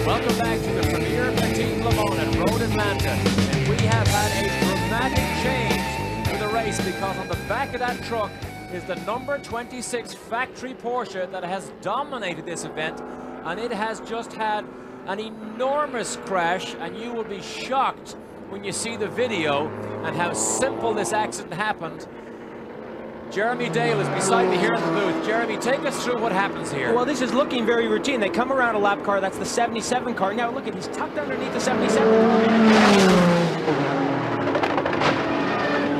Welcome back to the Premier Petit Le Mans at Road Atlanta. And we have had a dramatic change to the race because on the back of that truck is the number 26 factory Porsche that has dominated this event. And it has just had an enormous crash, and you will be shocked when you see the video and how simple this accident happened. Jeremy Dale is beside me here in the booth. Jeremy, take us through what happens here. Well, this is looking very routine. They come around a lap car. That's the 77 car. Now look at, he's tucked underneath the 77 car. He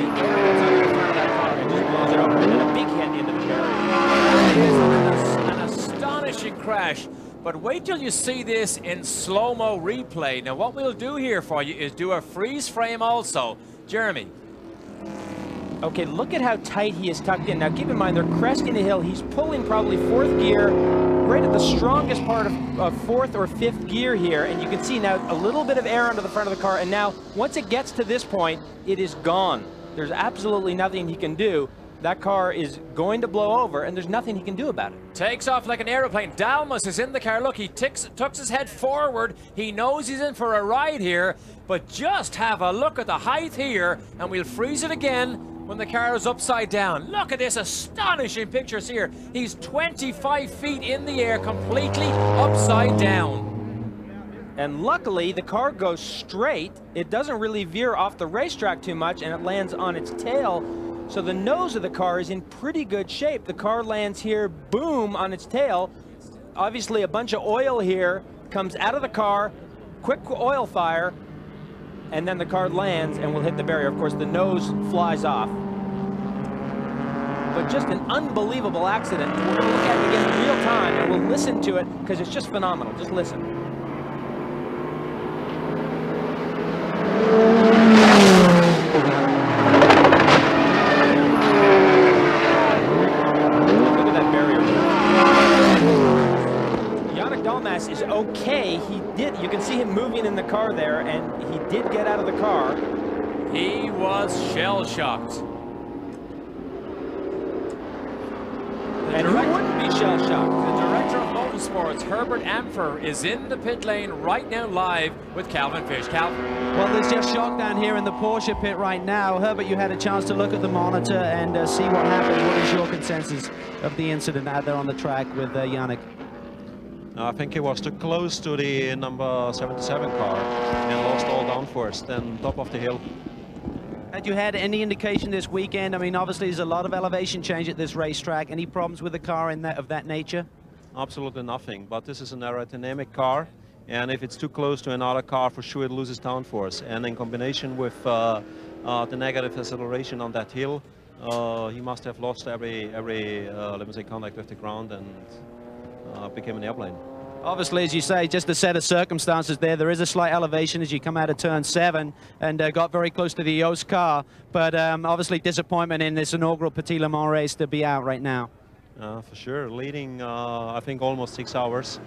gets under the front of that car and just blows it over. And then a big hit into the barrier. It is an astonishing crash. But wait till you see this in slow-mo replay. Now, what we'll do here for you is do a freeze frame also. Jeremy. Okay, look at how tight he is tucked in. Now, keep in mind, they're cresting the hill. He's pulling probably fourth gear, right at the strongest part of fourth or fifth gear here. And you can see now a little bit of air under the front of the car. And now, once it gets to this point, it is gone. There's absolutely nothing he can do. That car is going to blow over, and there's nothing he can do about it. Takes off like an aeroplane. Dalmas is in the car. Look, he tucks his head forward. He knows he's in for a ride here. But just have a look at the height here, and we'll freeze it again when the car is upside down. Look at this astonishing pictures here. He's 25 feet in the air, completely upside down. And luckily, the car goes straight. It doesn't really veer off the racetrack too much, and it lands on its tail. So the nose of the car is in pretty good shape. The car lands here, boom, on its tail. Obviously, a bunch of oil here comes out of the car, quick oil fire, and then the car lands and will hit the barrier. Of course, the nose flies off. But just an unbelievable accident. We're going to look at it again in real time, and we'll listen to it because it's just phenomenal. Just listen. Look at that barrier. Dalmas is okay. You can see him moving in the car there, and he did get out of the car. He was shell-shocked. And who wouldn't be shell-shocked? The director of motorsports, Herbert Ampher, is in the pit lane right now live with Calvin Fish. Calvin. Well, there's just shock down here in the Porsche pit right now. Herbert, you had a chance to look at the monitor and see what happened. What is your consensus of the incident out there on the track with Yannick? I think he was too close to the number 77 car and lost all downforce, then top of the hill. Had you had any indication this weekend? I mean, obviously there's a lot of elevation change at this racetrack. Any problems with the car of that nature? Absolutely nothing, but this is an aerodynamic car, and if it's too close to another car, for sure it loses downforce. And in combination with the negative acceleration on that hill, he must have lost every let me say, contact with the ground and became an airplane. Obviously, as you say, just a set of circumstances there is a slight elevation as you come out of turn 7 and got very close to the Yost car, but obviously disappointment in this inaugural Petit Le Mans race to be out right now. For sure, leading I think almost 6 hours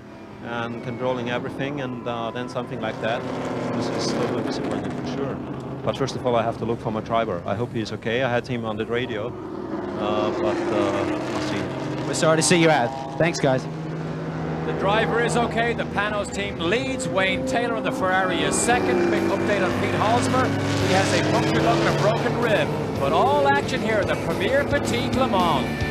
and controlling everything, and then something like that. This is totally disappointing for sure. But first of all, I have to look for my driver. I hope he's okay. I had him on the radio, but we'll see. We're sorry to see you out. Thanks, guys. The driver is okay. The Panos team leads. Wayne Taylor on the Ferrari is second. Big update on Pete Halsmer. He has a punctured lung and a broken rib. But all action here at the Premier Petit Le Mans.